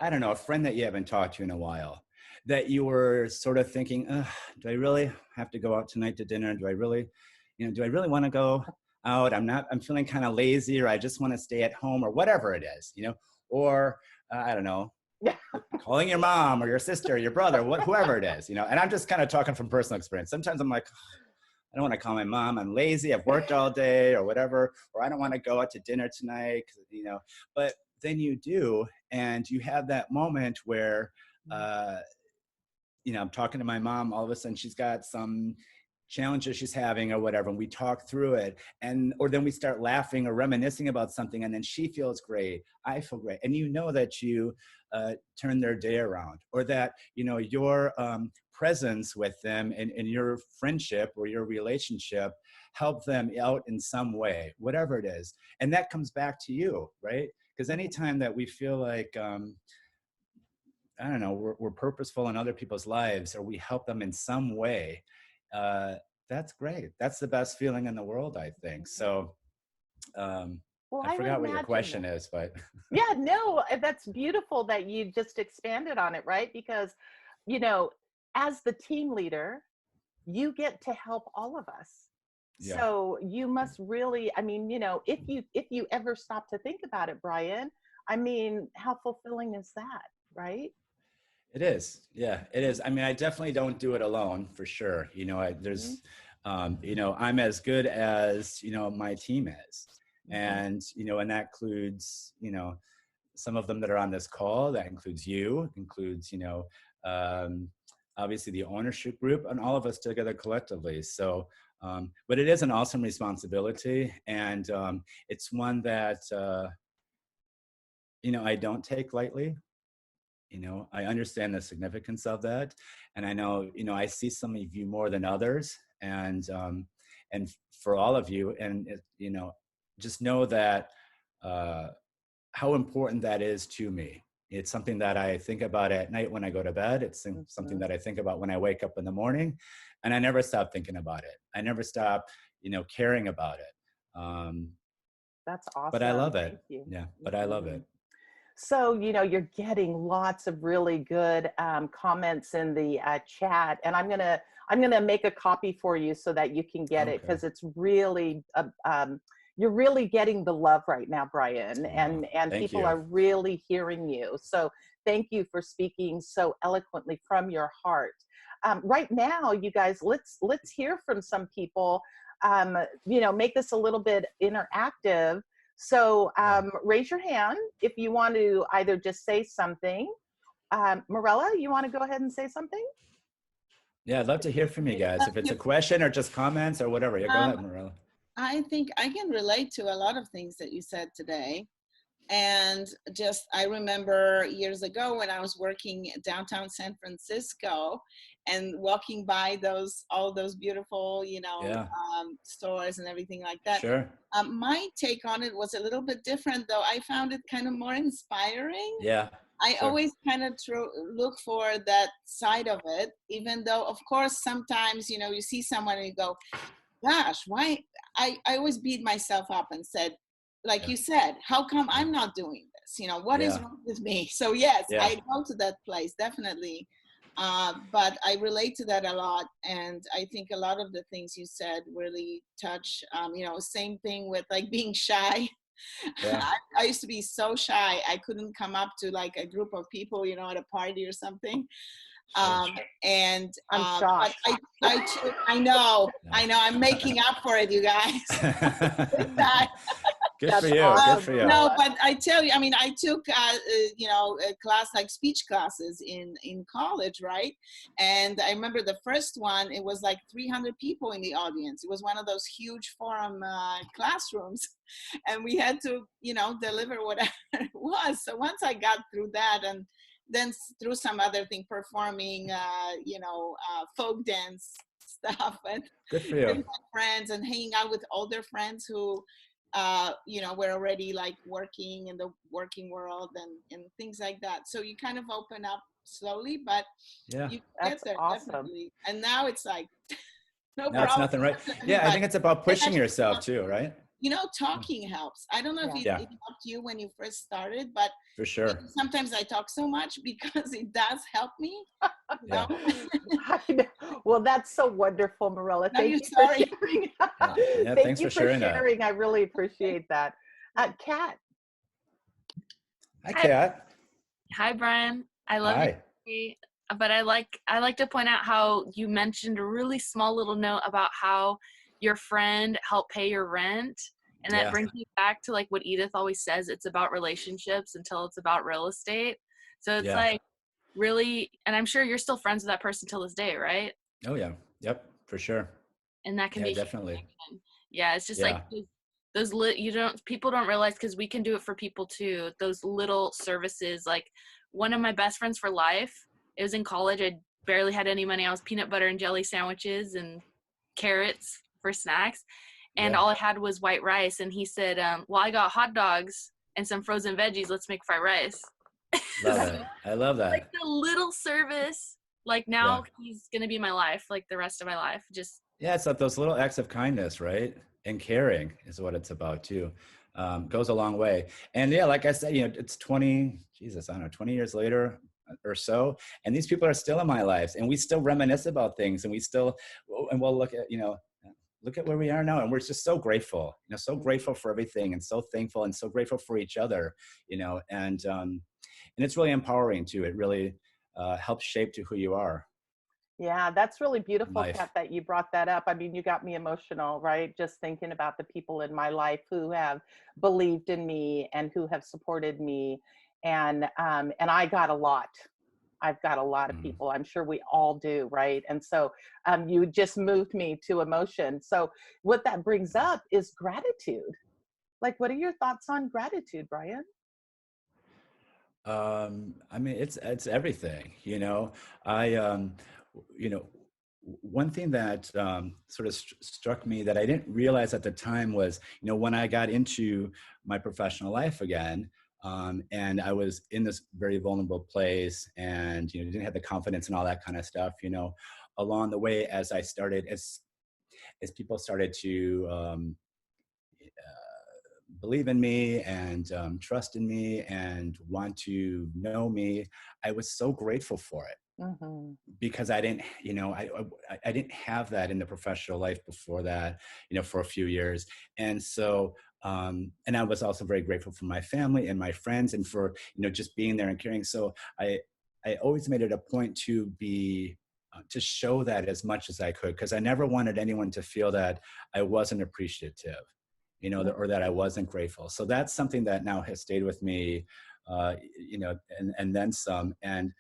I don't know, a friend that you haven't talked to in a while, that you were sort of thinking, do I really have to go out tonight to dinner? Do I really want to go out? I'm feeling kind of lazy, or I just want to stay at home, or whatever it is, or I don't know, Yeah. calling your mom or your sister or your brother, whoever it is, and I'm just kind of talking from personal experience. Sometimes I'm like, I don't want to call my mom. I'm lazy. I've worked all day, or whatever, or I don't want to go out to dinner tonight, but then you do, and you have that moment where, I'm talking to my mom, all of a sudden she's got some challenges she's having or whatever, and we talk through it, or then we start laughing or reminiscing about something, and then she feels great, I feel great, and that you turn their day around, or that your presence with them and your friendship or your relationship help them out in some way, whatever it is, and that comes back to you, right? Because anytime that we feel like I don't know, we're purposeful in other people's lives, or we help them in some way, uh, that's great. That's the best feeling in the world, I think. So Well, I I would forgot what your imagine question that. is, but Yeah, no, that's beautiful that you just expanded on it, right? Because, you know, as the team leader, you get to help all of us. yeah. So you must really, I mean, if you ever stop to think about it, Bryon, I mean, how fulfilling is that, right? It is. Yeah, it is. I mean, I definitely don't do it alone for sure. Mhm. I'm as good as, my team is. Mhm. And that includes, some of them that are on this call, that includes you, includes, um, obviously the ownership group and all of us together collectively. So, but it is an awesome responsibility. And it's one that, I don't take lightly. I understand the significance of that. And I know, I see some of you more than others. And for all of you, and, just know that, uh, how important that is to me. It's something that I think about at night when I go to bed. It's something Mhm. that I think about when I wake up in the morning, and I never stop thinking about it. I never stop, caring about it. Um, That's but I awesome. love it. Thank you. Yeah, but I love Mhm. it. So, you're getting lots of really good comments in the chat, and I'm gonna make a copy for you so that you can get it, Okay. because it's really you're really getting the love right now, Bryon, Oh, and thank people you. are really hearing you. So, thank you for speaking so eloquently from your heart. Right now, you guys, let's hear from some people. Make this a little bit interactive. So Yeah. raise your hand if you want to either just say something. Morella, you want to go ahead and say something? Yeah, I'd love to hear from you guys. If it's a question or just comments or whatever. Yeah, go Um, ahead, Marilla. I think I can relate to a lot of things that you said today. And just, I remember years ago when I was working downtown San Francisco and walking by all those beautiful, Yeah, stores and everything like that. sure. My take on it was a little bit different, though. I found it kind of more inspiring. Yeah, I sure. always kind of look for that side of it, even though, of course, sometimes, you see someone and you go, gosh, why? I always beat myself up and said, like Yeah, you said, how come yeah, I'm not doing this? What is yeah, wrong with me? So yes, yeah, I go to that place, definitely. But I relate to that a lot. And I think a lot of the things you said really touch, same thing with like being shy. yeah. I used to be so shy. I couldn't come up to like a group of people, at a party or something. Sure. And I'm but shocked. I know, No. I'm making up for it, you guys. Big time. Good for That's you. Good awesome, for you. No, Morella. but I tell you, I mean, I took a class like speech classes in college, right? And I remember the first one, it was like 300 people in the audience. It was one of those huge forum classrooms, and we had to deliver whatever it was. So once I got through that, and then through some other thing, performing folk dance stuff, and Good for with you. my friends and hanging out with older friends who we're already like working in the working world, and things like that. So you kind of open up slowly, but Yeah. you get That's there awesome. definitely. And now it's like no No, it's problem nothing, right? to Yeah, I everybody. think it's about And pushing yourself too, right? talking helps. I don't know if Yeah. it Yeah, helped you when you first started, but for sure. sometimes I talk so much because it does help me. Yeah. I know. Well, that's so wonderful, Morella. Are Thank you you for sorry? sharing. Yeah. Yeah. Thank Thanks you for for sharing that. sharing. I really appreciate that. Kat, Hi, Hi, Kat. hi, Brian. I love your Hi. story, but I like to point out how you mentioned a really small little note about how your friend helped pay your rent, and that Yeah. brings me back to like what Edith always says: it's about relationships until it's about real estate. So it's Yeah. like really, and I'm sure you're still friends with that person till this day, right? Oh, yeah. Yep. For sure. And that can Yeah, be a huge definitely. connection. Yeah, it's just like Yeah. you don't people don't realize, because we can do it for people too, those little services. Like one of my best friends for life, it was in college, I barely had any money. I was peanut butter and jelly sandwiches and carrots for snacks, and Yeah. all I had was white rice, and he said, well, I got hot dogs and some frozen veggies, let's make fried rice. Love So, it. I love like that. the little service, like Yeah. now he's gonna be my life like the rest of my life. Just Yeah. It's like those little acts of kindness, right? And caring is what it's about too. Goes a long way. And yeah, like I said, it's 20, Jesus, I don't know, 20 years later or so. And these people are still in my lives, and we still reminisce about things, and we'll look at where we are now. And we're just so grateful, so grateful for everything, and so thankful and so grateful for each other, and it's really empowering too. It really, helps shape to who you are Yeah, that's really in beautiful, life. Kat, that you brought that up. I mean, you got me emotional, right? Just thinking about the people in my life who have believed in me and who have supported me. And I got a lot. I've got a lot of Mhm. people. I'm sure we all do, right? And so you just moved me to emotion. So what that brings up is gratitude. Like, what are your thoughts on gratitude, Bryon? I mean, it's everything, you know. I, you know, one thing that sort of struck me that I didn't realize at the time was, you know, when I got into my professional life again, and I was in this very vulnerable place, and you know, didn't have the confidence and all that kind of stuff, you know, along the way as I started as people started to believe in me and trust in me and want to know me, I was so grateful for it Mm-hmm. because I didn't, you know, I didn't have that in the professional life before that, you know, for a few years, and so. And I was also very grateful for my family and my friends and for, you know, just being there and caring. So I always made it a point to be, to show that as much as I could, because I never wanted anyone to feel that I wasn't appreciative, you know, or that I wasn't grateful. So that's something that now has stayed with me, you know, and then some. And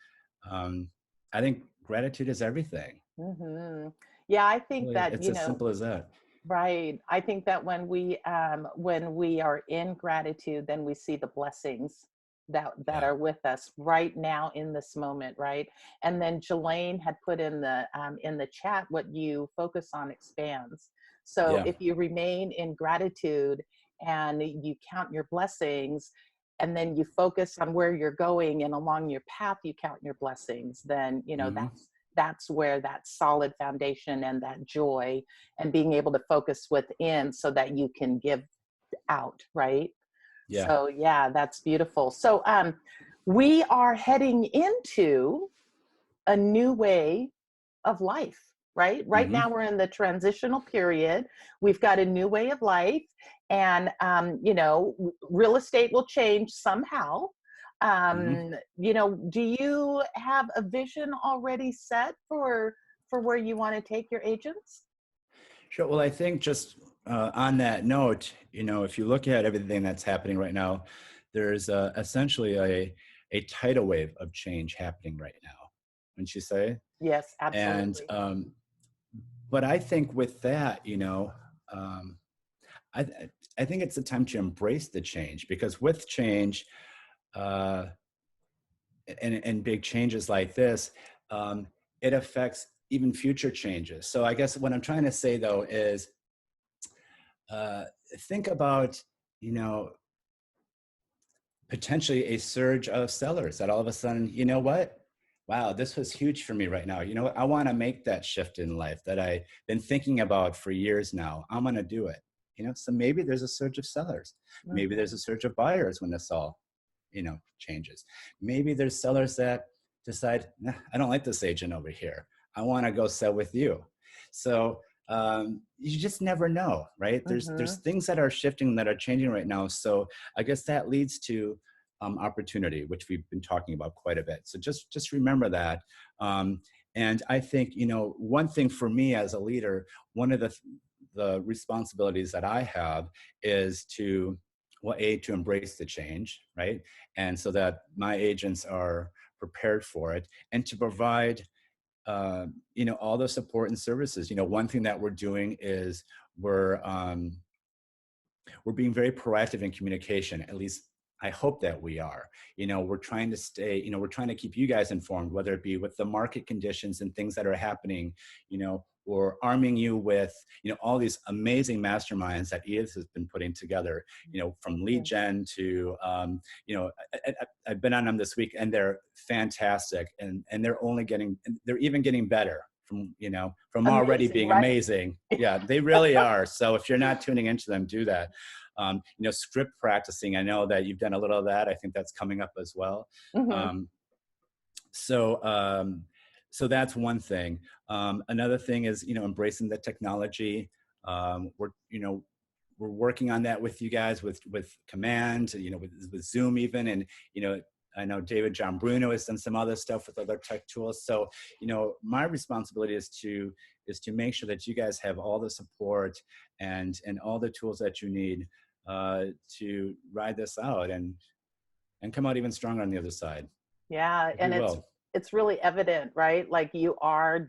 um, I think gratitude is everything. Mm-hmm. Yeah, I think Really, that, it's as simple as that. right. I think that when we are in gratitude, then we see the blessings that Yeah, are with us right now in this moment, right? And then Jelaine had put in the chat, what you focus on expands. So yeah, if you remain in gratitude and you count your blessings, and then you focus on where you're going, and along your path you count your blessings, then you know hmm, that's where that solid foundation and that joy and being able to focus within so that you can give out, right? yeah, So yeah, that's beautiful. So we are heading into a new way of life, right? Right hmm, now we're in the transitional period. We've got a new way of life, and you know, real estate will change somehow. hmm. You know, do you have a vision already set for where you want to take your agents? Sure. Well, I think just on that note, you know, if you look at everything that's happening right now, there's essentially a tidal wave of change happening right now, wouldn't you say? Yes, And absolutely. but I think with that, you know, um, I I think it's a time to embrace the change, because with change, uh, and big changes like this, it affects even future changes. So I guess what I'm trying to say though is, uh, think about, you know, potentially a surge of sellers that all of a sudden, you know what? Wow, this was huge for me right now. You know what? I want to make that shift in life that I've been thinking about for years now. I'm going to do it. You know, so maybe there's a surge of sellers. Maybe there's Mhm. a surge of buyers when this all, you know, changes. Maybe there's sellers that decide, nah, I don't like this agent over here. I want to go sell with you. So you just never know, right? There's Mhm. things that are shifting, that are changing right now. So I guess that leads to opportunity, which we've been talking about quite a bit. So just remember that. Um, and I think, you know, one thing for me as a leader, one of the responsibilities that I have is to, well, to embrace the change, right? And so that my agents are prepared for it, and to provide, you know, all the support and services. You know, one thing that we're doing is we're um, we're being very proactive in communication. At least I hope that we are. You know, we're trying to stay, you know, we're trying to keep you guys informed, whether it be with the market conditions and things that are happening, you know, or arming you with, you know, all these amazing masterminds that Edith has been putting together, you know, from lead Mhm. gen to, you know, I've been on them this week, and they're fantastic, and they're only getting, they're even getting better from, you know, from already Amazing, being right? amazing. Yeah, they really are. So if you're not tuning into them, do that. You know, script practicing. I know that you've done a little of that. I think that's coming up as well. Mhm. Um, so, so that's one thing. Another thing is, you know, embracing the technology. We're, you know, we're working on that with you guys, with Command, you know, with Zoom even, and you know, I know David John Bruno has done some other stuff with other tech tools. So, my responsibility is to make sure that you guys have all the support and all the tools that you need to ride this out and come out even stronger on the other side. Yeah, and it's really evident, right? Like you are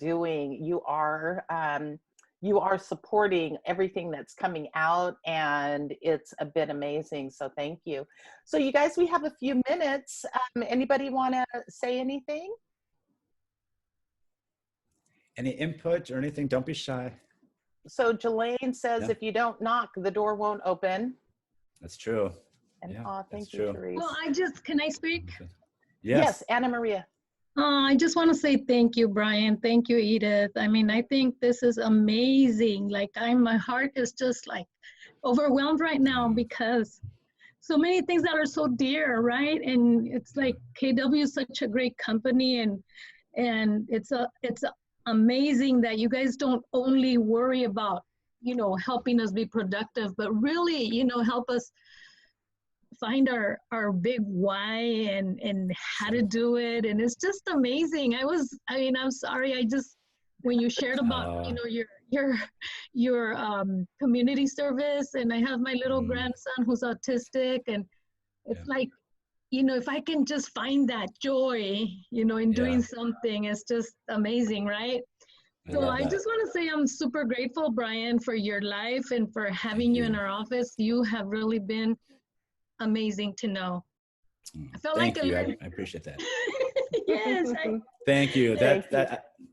supporting everything that's coming out, and it's been amazing. So thank you. So you guys, we have a few minutes. Anybody want to say anything? Any input or anything? Don't be shy. So Jelaine says, if you don't knock, the door won't open. That's true. And thank you, true. Therese. Well, can I speak? Yes, Anna Maria. I just want to say thank you, Bryon. Thank you, Edith. I mean, I think this is amazing. Like my heart is just like overwhelmed right now because so many things that are so dear, right? And it's like KW is such a great company, and it's amazing that you guys don't only worry about, helping us be productive, but really, help us find our big why and how to do it. And it's just amazing. I'm sorry, when you shared about your community service, and I have my little grandson who's autistic, and it's like, if I can just find that joy, in doing something, it's just amazing, right? So I just want to say I'm super grateful, Bryon, for your life and for having you in our office. You have really been amazing to know. I felt Thank like you. I appreciate that. Yes. Thank you.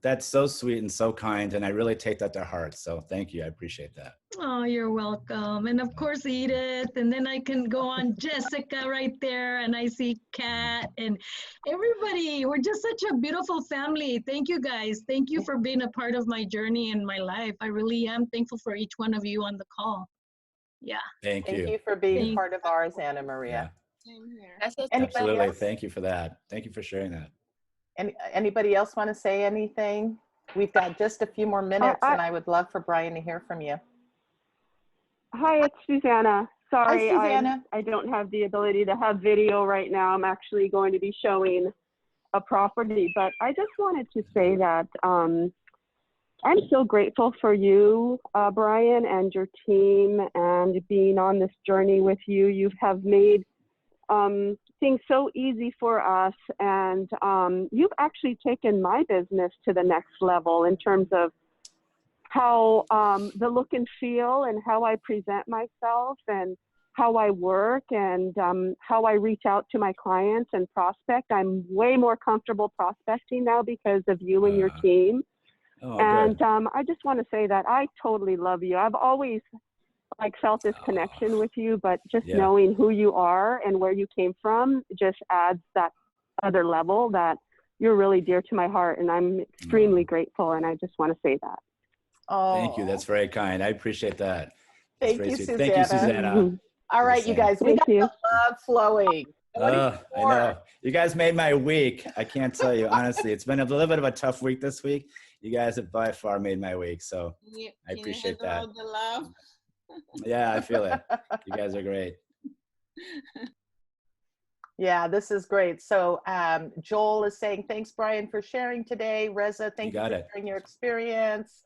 That's so sweet and so kind, and I really take that to heart. So thank you. I appreciate that. Oh, you're welcome. And of course, Edith, and then I can go on Jessica right there, and I see Kat and everybody. We're just such a beautiful family. Thank you, guys. Thank you for being a part of my journey and my life. I really am thankful for each one of you on the call. Yeah. Thank you. Thank you for being part of ours, Anna Maria. Same here. Absolutely. Else? Thank you for that. Thank you for sharing that. Anybody else want to say anything? We've got just a few more minutes, and I would love for Bryon to hear from you. Hi, it's Susanna. Sorry, Hi, Susanna. I don't have the ability to have video right now. I'm actually going to be showing a property, but I just wanted to say that I'm so grateful for you, Bryon, and your team, and being on this journey with you. You have made things so easy for us, and you've actually taken my business to the next level in terms of how the look and feel and how I present myself and how I work and how I reach out to my clients and prospect. I'm way more comfortable prospecting now because of you and your team. And I just want to say that I totally love you. I've always felt this connection with you, but just knowing who you are and where you came from just adds that other level that you're really dear to my heart, and I'm extremely grateful, and I just want to say that. Oh, thank you. That's very kind. I appreciate that. Thank you, Susanna. Thank you, Susanna. All right, you guys, we got the love flowing. I know. You guys made my week. I can't tell you, honestly. It's been a little bit of a tough week this week. You guys have by far made my week, so I appreciate that. The love. Yeah, I feel it. You guys are great. Yeah, this is great. So Joel is saying, thanks, Bryon, for sharing today. Reza, thank you for sharing your experience.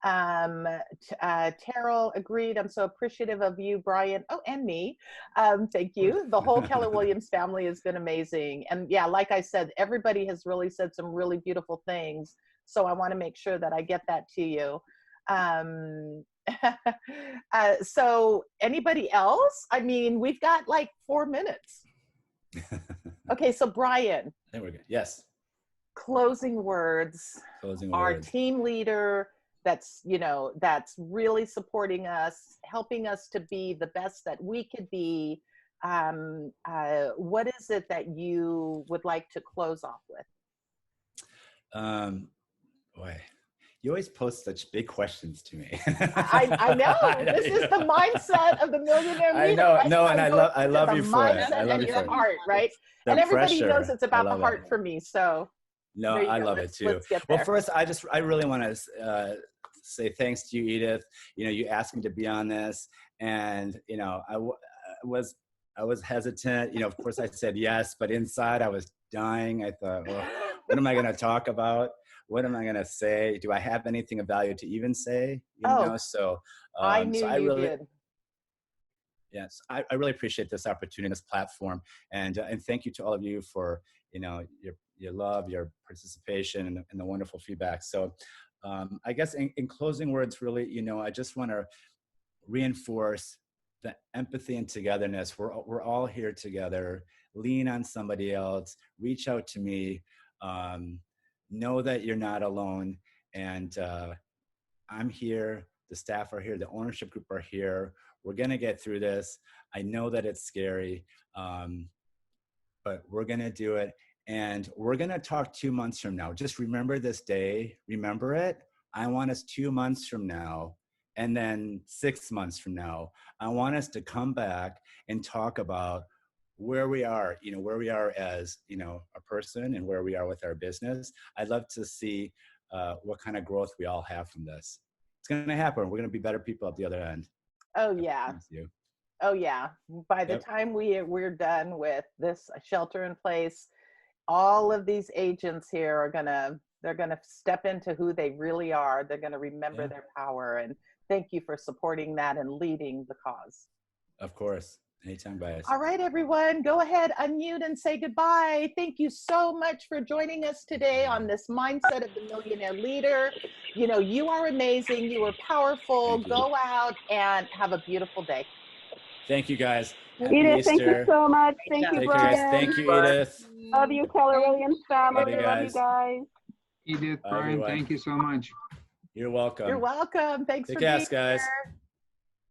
Terrell agreed. I'm so appreciative of you, Bryon. Oh, and me. Thank you. The whole Keller Williams family has been amazing. And yeah, like I said, everybody has really said some really beautiful things. So I want to make sure that I get that to you. So anybody else? I mean, we've got 4 minutes. Okay, so Bryon. There we go. Yes. Closing words. Our team leader that's really supporting us, helping us to be the best that we could be. What is it that you would like to close off with? Boy, you always post such big questions to me. I know. This is the mindset of the millionaire leader. I know. Right? No, and I love you for it. I love you for it. Heart, right? And everybody knows it's about the heart for me. So no, I love it too. Well, first, I really want to say thanks to you, Edith. You asked me to be on this, and I I was hesitant. You know, of course I said yes, but inside I was dying. I thought, well, what am I going to talk about? What am I going to say? Do I have anything of value to even say? You know, so I knew so I you really did. Yes, I really appreciate this opportunity, this platform, and thank you to all of you for, you know, your love, your participation, and the wonderful feedback. So, I guess in closing words, really, you know, I just want to reinforce the empathy and togetherness. We're all here together. Lean on somebody else. Reach out to me. Know that you're not alone, and I'm here. The staff are here. The ownership group are here. We're going to get through this. I know that it's scary, but we're going to do it. And we're going to talk 2 months from now. Just remember this day. Remember it. I want us 2 months from now, and then 6 months from now. I want us to come back and talk about where we are, you know, where we are as, you know, a person and where we are with our business. I'd love to see what kind of growth we all have from this. It's going to happen. We're going to be better people at the other end. Oh yeah. Oh yeah. By the time we're done with this shelter in place, all of these agents here are they're gonna step into who they really are. They're gonna remember their power. And thank you for supporting that and leading the cause. Of course. Anytime, bias. All right, everyone, go ahead, unmute and say goodbye. Thank you so much for joining us today on this Mindset of the Millionaire Leader. You know, you are amazing. You are powerful. Go out and have a beautiful day. Thank you, guys. Happy Edith, Easter. thank you so much. Thank you, Bryan. Guys. Thank you, Edith. Love you, Keller Williams family. Love you guys. Edith, Bryan, thank you so much. You're welcome. You're welcome. Thanks for being here.